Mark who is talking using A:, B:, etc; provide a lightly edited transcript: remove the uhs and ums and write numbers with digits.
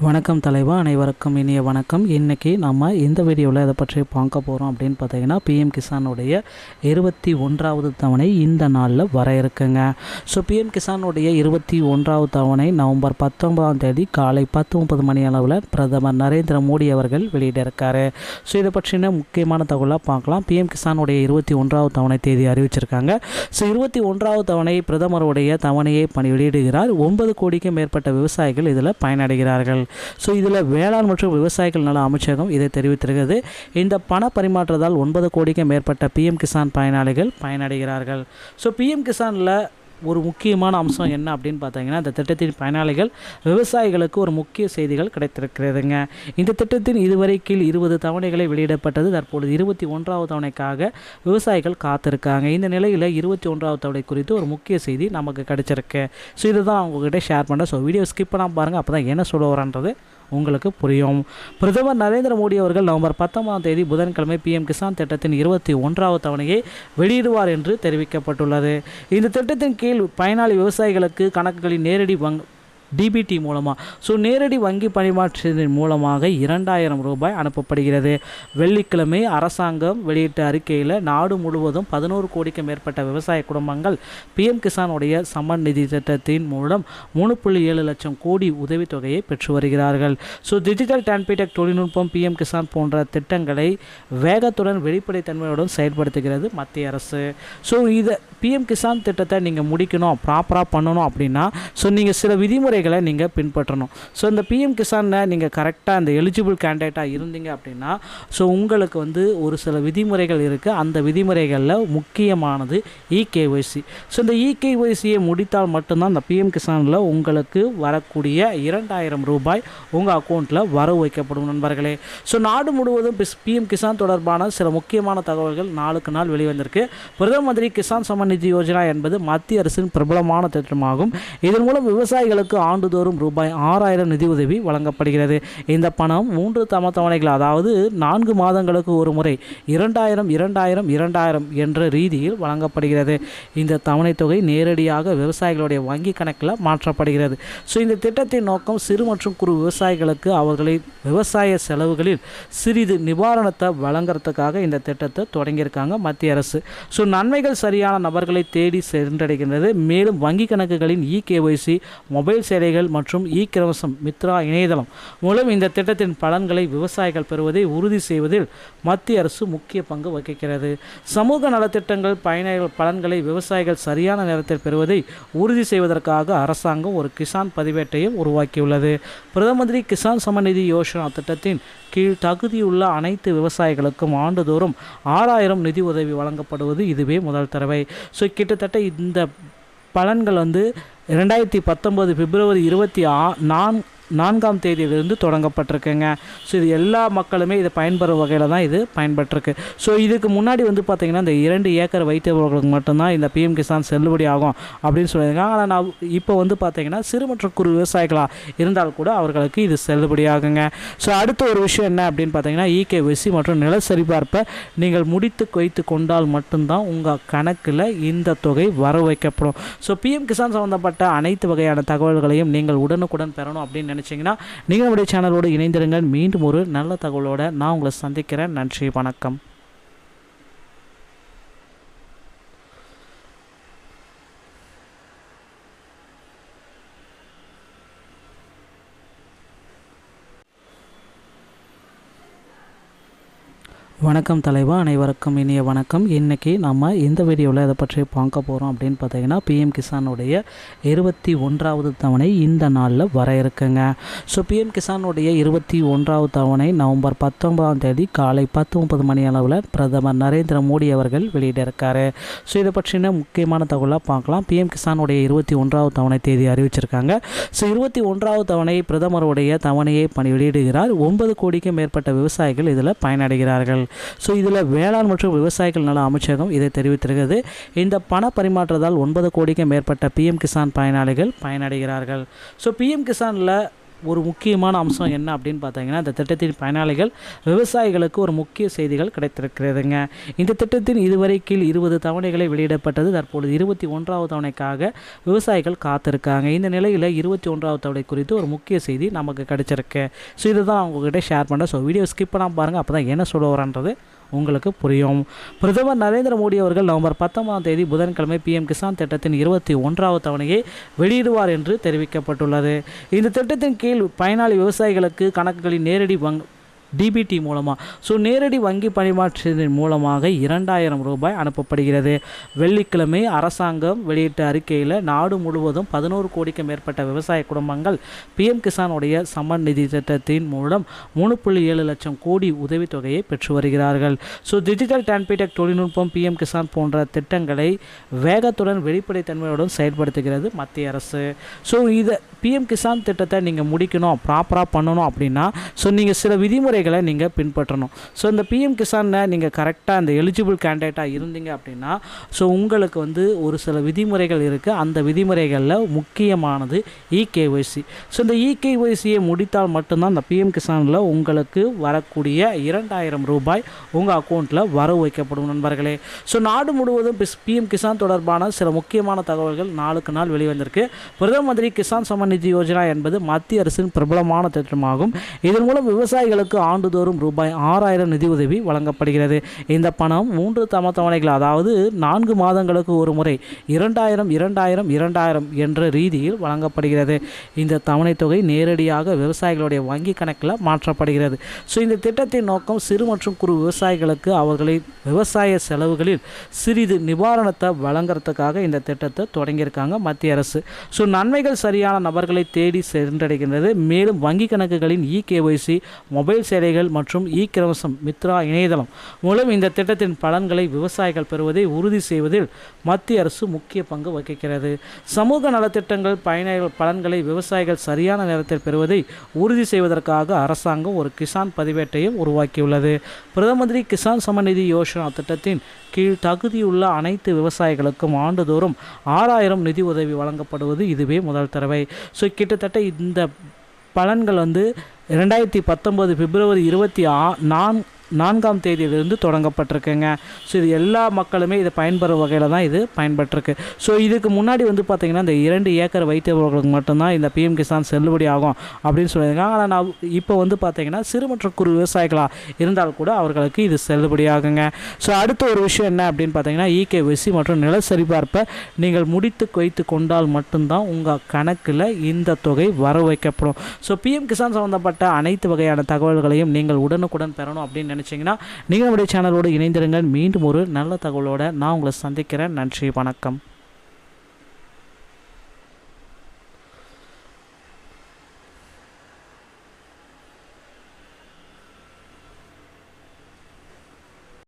A: வணக்கம் தலைவா, அனைவருக்கும் இனிய வணக்கம். இன்றைக்கி நம்ம இந்த வீடியோவில் இதை பற்றி பார்க்க போகிறோம் அப்படின்னு பார்த்தீங்கன்னா, பிஎம் கிசானுடைய 21வது தவணை இந்த நாளில் வர இருக்குங்க. ஸோ பிஎம் கிசானுடைய 21வது தவணை நவம்பர் 19ஆம் தேதி காலை 10:30 மணி அளவில் பிரதமர் நரேந்திர மோடி அவர்கள் வெளியிட இருக்காரு. ஸோ இதை பற்றின முக்கியமான தகவலாக பார்க்கலாம். பிஎம் கிசானுடைய 21வது தவணை தேதி அறிவிச்சிருக்காங்க. ஸோ 21வது தவணை பிரதமருடைய தவணையை வெளியிடுகிறார். 9 கோடிக்கும் மேற்பட்ட விவசாயிகள் இதில் பயனடைகிறார்கள். ஸோ இதில் வேளாண் மற்றும் விவசாயிகள் நல அமைச்சகம் இதை தெரிவித்திருக்கிறது. இந்த பண பரிமாற்றத்தால் 9 கோடிக்கும் மேற்பட்ட பிஎம் கிசான் பயனாளிகள் பயனடைகிறார்கள். ஸோ பிஎம் கிசானில் ஒரு முக்கியமான அம்சம் என்ன அப்படின்னு பார்த்தீங்கன்னா, இந்த திட்டத்தின் பயனாளிகள் விவசாயிகளுக்கு ஒரு முக்கிய செய்திகள் கிடைத்திருக்கிறதுங்க. இந்த திட்டத்தின் இதுவரை கீழ் 20 தவணைகளை வெளியிடப்பட்டது. தற்பொழுது 21வது தவணைக்காக விவசாயிகள் காத்திருக்காங்க. இந்த நிலையில் 21வது தவணை குறித்து ஒரு முக்கிய செய்தி நமக்கு கிடைச்சிருக்கு. ஸோ இதுதான் அவங்ககிட்ட ஷேர் பண்ணுறேன். ஸோ வீடியோ ஸ்கிப் பண்ணாமல் பாருங்கள், அப்போ தான் என்ன சொல்ல வரன்றது உங்களுக்கு புரியும். பிரதமர் நரேந்திர மோடி அவர்கள் நவம்பர் 19ஆம் தேதி புதன்கிழமை பிஎம் கிசான் திட்டத்தின் 21வது தவணையை வெளியிடுவார் என்று தெரிவிக்கப்பட்டுள்ளது. இந்த திட்டத்தின் கீழ் பயனாளி விவசாயிகளுக்கு கணக்குகளின் நேரடி டிபிடி மூலமாக நேரடி வங்கி பரிமாற்றத்தின் மூலமாக 2000 ரூபாய் அனுப்பப்படுகிறது. வெள்ளிக்கிழமை அரசாங்கம் வெளியிட்ட அறிக்கையில் நாடு முழுவதும் 11 கோடிக்கும் மேற்பட்ட விவசாய குடும்பங்கள் பிஎம் கிசானுடைய சம்மன் நிதி திட்டத்தின் மூலம் 3.7 லட்சம் கோடி உதவித்தொகையை பெற்று வருகிறார்கள். டிஜிட்டல் டிரான்ஸ்மிட்டக் தொழில்நுட்பம் பிஎம் கிசான் போன்ற திட்டங்களை வேகத்துடன் வெளிப்படைத்தன்மையுடன் செயல்படுத்துகிறது மத்திய அரசு. இதை பிஎம் கிசான் திட்டத்தை நீங்கள் முடிக்கணும், ப்ராப்பராக பண்ணணும் அப்படின்னா நீங்கள் சில விதிமுறைகளை நீங்கள் பின்பற்றணும். இந்த பிஎம் கிசானை நீங்கள் கரெக்டாக அந்த எலிஜிபிள் கேண்டிடேட்டாக இருந்தீங்க அப்படின்னா உங்களுக்கு ஒரு சில விதிமுறைகள் இருக்குது. அந்த விதிமுறைகளில் முக்கியமானது இகேஒய்சி. இந்த இகேஒய்சியை முடித்தால் மட்டும்தான் அந்த பிஎம் கிசானில் உங்களுக்கு வரக்கூடிய 2000 ரூபாய் உங்கள் அக்கௌண்ட்டில் வரவு வைக்கப்படும் நண்பர்களே. நாடு முழுவதும் பிஎம் கிசான் தொடர்பான சில முக்கியமான தகவல்கள் நாளுக்கு நாள் வெளிவந்திருக்கு. பிரதம மந்திரி கிசான் சம்மன் நிதி யோஜனா என்பது மத்திய அரசின் பிரபலமான திட்டமாகும். இதன் மூலம் விவசாயிகளுக்கு ஆண்டுதோறும் ரூபாய் 6000 நிதி உதவி வழங்கப்படுகிறது. இந்த பணம் 3 தவணைகள், அதாவது 4 மாதங்களுக்கு ஒரு முறை 2000 2000 2000 என்ற ரீதியில் வழங்கப்படுகிறது. இந்த தவணை தொகை நேரடியாக விவசாயிகளுடைய வங்கி கணக்கில் மாற்றப்படுகிறது. இந்த திட்டத்தின் நோக்கம் சிறு மற்றும் குறு விவசாயிகளுக்கு அவர்களின் விவசாய செலவுகளில் சிறிது நிவாரணத்தை வழங்குறதுக்காக இந்த திட்டத்தை தொடங்கியிருக்காங்க மத்திய அரசு. நன்மைகள் சரியான நபர்களை தேடி சென்றடைகின்றது. மேலும் வங்கி கணக்குகளின் இகேஒய்சி, மொபைல் சேவைகள் மற்றும் இ-கிரவசம் மித்ரா இணையதளம் மூலம் இந்த திட்டத்தின் பலன்களை விவசாயிகள் பெறுவதை உறுதி செய்வதில் மத்திய அரசு முக்கிய பங்கு வகிக்கிறது. சமூக நலத்திட்டங்கள் பலன்களை விவசாயிகள் சரியான நேரத்தில் பெறுவதை உறுதி செய்வதற்காக அரசாங்கம் ஒரு கிசான் பதிவேட்டையும் உருவாக்கியுள்ளது. பிரதம மந்திரி கிசான் சம்மன் நிதி யோஜனா திட்டத்தின் கீழ் தகுதியுள்ள அனைத்து விவசாயிகளுக்கும் ஆண்டுதோறும் 6000 நிதி உதவி வழங்கப்படுவது இதுவே முதல் தடவை. கிட்டத்தட்ட இந்த பலன்கள் 2019 பிப்ரவரி 24ஆம் தேதியிலிருந்து தொடங்கப்பட்டிருக்குங்க. இது எல்லா மக்களுமே இதை பயன்பெறும் வகையில் தான் இது பயன்பட்டிருக்கு. இதுக்கு முன்னாடி பார்த்திங்கன்னா இந்த 2 ஏக்கர் வைத்தவர்களுக்கு மட்டும்தான் இந்த பிஎம் கிசான் செல்லுபடி ஆகும் அப்படின்னு சொல்லியிருக்காங்க. ஆனால் நான் இப்போ பார்த்திங்கன்னா சிறு மற்றும் குறு விவசாயிகளாக இருந்தால் கூட அவர்களுக்கு இது செல்லுபடி ஆகுங்க. அடுத்த ஒரு விஷயம் என்ன அப்படின்னு பார்த்தீங்கன்னா, இகேஒய்சி மற்றும் நில சரிபார்ப்பை நீங்கள் முடித்து வைத்து கொண்டால் மட்டும்தான் உங்கள் கணக்கில் இந்த தொகை வர வைக்கப்படும். பிஎம் கிசான் சம்பந்தப்பட்ட அனைத்து வகையான தகவல்களையும் நீங்கள் உடனுக்குடன் பெறணும் அப்படின்னு நினைச்சீங்கன்னா நீங்கள் நம்முடைய சேனலோடு இணைந்திருங்கள். மீண்டும் ஒரு நல்ல தகவலோடு நான் உங்களை சந்திக்கிறேன். நன்றி, வணக்கம். வணக்கம் தலைவா, அனைவருக்கும் இனிய வணக்கம். இன்றைக்கி நம்ம இந்த வீடியோவில் இதை பற்றி பார்க்க போகிறோம் அப்படின்னு பார்த்தீங்கன்னா, பிஎம் கிசானுடைய 21வது தவணை இந்த நாளில் வர இருக்குங்க. பிஎம் கிசானுடைய 21வது தவணை நவம்பர் 19ஆம் தேதி காலை 10:30 மணி அளவில் பிரதமர் நரேந்திர மோடி அவர்கள் வெளியிட இருக்காரு. இதை பற்றின முக்கியமான தகவலாக பார்க்கலாம். பிஎம் கிசானுடைய 21வது தவணை தேதி அறிவிச்சிருக்காங்க. 21வது தவணை பிரதமருடைய தவணையை வெளியிடுகிறார். 9 கோடிக்கும் மேற்பட்ட விவசாயிகள் இதில் பயனடைகிறார்கள். இதில் வேளாண் மற்றும் விவசாயிகள் நல அமைச்சகம் இதை தெரிவித்திருக்கிறது. இந்த பண பரிமாற்றத்தால் 9 கோடிக்கும் மேற்பட்ட பிஎம் கிசான் பயனாளிகள் பயனடைகிறார்கள். பிஎம் கிசானில் ஒரு முக்கியமான அம்சம் என்ன அப்படின்னு பார்த்தீங்கன்னா, இந்த திட்டத்தின் பயனாளிகள் விவசாயிகளுக்கு ஒரு முக்கிய செய்திகள் கிடைத்திருக்கிறதுங்க. இந்த திட்டத்தின் இதுவரை கீழ் 20 தவணைகளை வெளியிடப்பட்டது. தற்பொழுது 21வது தவணைக்காக விவசாயிகள் காத்திருக்காங்க. இந்த நிலையில் 21வது தவணை குறித்து ஒரு முக்கிய செய்தி நமக்கு கிடைச்சிருக்கு. ஸோ இதை தான் உங்ககிட்ட ஷேர் பண்ணுறேன். ஸோ வீடியோ ஸ்கிப் பண்ணாமல் பாருங்கள், அப்போ தான் என்ன சொல்ல வரன்றது உங்களுக்கு புரியும். பிரதமர் நரேந்திர மோடி அவர்கள் நவம்பர் 19ஆம் தேதி புதன்கிழமை PM கிசான் திட்டத்தின் 21வது தவணையை வெளியிடுவார் என்று தெரிவிக்கப்பட்டுள்ளது. இந்த திட்டத்தின் கீழ் பயனாளி விவசாயிகளுக்கு கணக்குகளின் நேரடி DBT மூலமாக நேரடி வங்கி பரிமாற்றத்தின் மூலமாக 2000 ரூபாய் அனுப்பப்படுகிறது. வெள்ளிக்கிழமை அரசாங்கம் வெளியிட்ட அறிக்கையில் நாடு முழுவதும் 11 கோடிக்கும் மேற்பட்ட விவசாய குடும்பங்கள் PM கிசானுடைய சம்மன் நிதி திட்டத்தின் மூலம் 3.7 லட்சம் கோடி உதவித்தொகையை பெற்று வருகிறார்கள். டிஜிட்டல் டிரான்ஸ்மிட்டக் தொழில்நுட்பம் PM கிசான் போன்ற திட்டங்களை வேகத்துடன் வெளிப்படைத்தன்மையுடன் செயல்படுத்துகிறது மத்திய அரசு. இதை PM கிசான் திட்டத்தை நீங்கள் முடிக்கணும், ப்ராப்பராக பண்ணணும் அப்படின்னா நீங்கள் சில விதிமுறைகளை நீங்கள் பின்பற்றணும். இந்த PM கிசானை நீங்கள் கரெக்டாக அந்த எலிஜிபிள் கேண்டிடேட்டாக இருந்தீங்க அப்படின்னா உங்களுக்கு ஒரு சில விதிமுறைகள் இருக்குது. அந்த விதிமுறைகளில் முக்கியமானது EKYC. இந்த EKYCயை முடித்தால் மட்டும்தான் அந்த PM கிசானில் உங்களுக்கு வரக்கூடிய 2000 ரூபாய் உங்கள் அக்கௌண்ட்டில் வரவு வைக்கப்படும் நண்பர்களே. நாடு முழுவதும் PM கிசான் தொடர்பான சில முக்கியமான தகவல்கள் நாளுக்கு நாள் வெளிவந்திருக்கு. பிரதம மந்திரி கிசான் சம்மன் நிதி யோஜனா என்பது மத்திய அரசின் பிரபலமான திட்டமாகும். இதன் மூலம் விவசாயிகளுக்கு ஆண்டுதோறும் ரூபாய் 6000 நிதியுதவி வழங்கப்படுகிறது. இந்த பணம் 3 தவணைகள், அதாவது 4 மாதங்களுக்கு ஒரு முறை 2000 2000 2000 என்ற ரீதியில் வழங்கப்படுகிறது. இந்த தவணை தொகை நேரடியாக விவசாயிகளுடைய வங்கி கணக்கில் மாற்றப்படுகிறது. இந்த திட்டத்தின் நோக்கம் சிறு மற்றும் குறு விவசாயிகளுக்கு அவர்களின் விவசாய செலவுகளில் சிறிது நிவாரணத்தை வழங்குறதுக்காக இந்த திட்டத்தை தொடங்கியிருக்காங்க மத்திய அரசு. நன்மைகள் சரியான நபர்களை தேடி சென்றடைகின்றது. மேலும் வங்கி கணக்குகளின் EKYC, மொபைல் சேவைகள் மற்றும் கிரவசம் மித்ரா இணையதளம் மூலம் இந்த திட்டத்தின் பலன்களை விவசாயிகள் பெறுவதை உறுதி செய்வதில் மத்திய அரசு முக்கிய பங்கு வகிக்கிறது. சமூக நலத்திட்டங்கள் பலன்களை விவசாயிகள் சரியான நேரத்தில் பெறுவதை உறுதி செய்வதற்காக அரசாங்கம் ஒரு கிசான் பதிவேட்டையும் உருவாக்கியுள்ளது. பிரதம மந்திரி கிசான் சம்மன் நிதி யோஜனா திட்டத்தின் கீழ் தகுதியுள்ள அனைத்து விவசாயிகளுக்கும் ஆண்டுதோறும் 6000 நிதி உதவி வழங்கப்படுவது இதுவே முதல் தடவை. கிட்டத்தட்ட இந்த பலன்கள் 2019 பிப்ரவரி 24ஆம் தேதியிலிருந்து தொடங்கப்பட்டிருக்குங்க. இது எல்லா மக்களுமே இதை பயன்பெறும் வகையில் தான் இது பயன்பட்டிருக்கு. இதுக்கு முன்னாடி பார்த்திங்கன்னா இந்த 2 ஏக்கர் வைத்தவர்களுக்கு மட்டும்தான் இந்த PM கிசான் செல்லுபடி ஆகும் அப்படின்னு சொல்லியிருக்காங்க. ஆனால் நான் இப்போ பார்த்திங்கன்னா சிறு மற்றும் குறு விவசாயிகளாக இருந்தால் கூட அவர்களுக்கு இது செல்லுபடி ஆகுங்க. அடுத்த ஒரு விஷயம் என்ன அப்படின்னு பார்த்தீங்கன்னா, EKYC மற்றும் நில சரிபார்ப்பை நீங்கள் முடித்து வைத்து கொண்டால் மட்டும்தான் உங்கள் கணக்கில் இந்த தொகை வர வைக்கப்படும். PM கிசான் சம்பந்தப்பட்ட அனைத்து வகையான தகவல்களையும் நீங்கள் உடனுக்குடன் பெறணும் அப்படின்னு நினைச்சீங்கன்னா நீங்கள் நம்முடைய சேனலோடு இணைந்திருங்கள். மீண்டும் ஒரு நல்ல தகவலோடு நான் உங்களை சந்திக்கிறேன். நன்றி, வணக்கம்.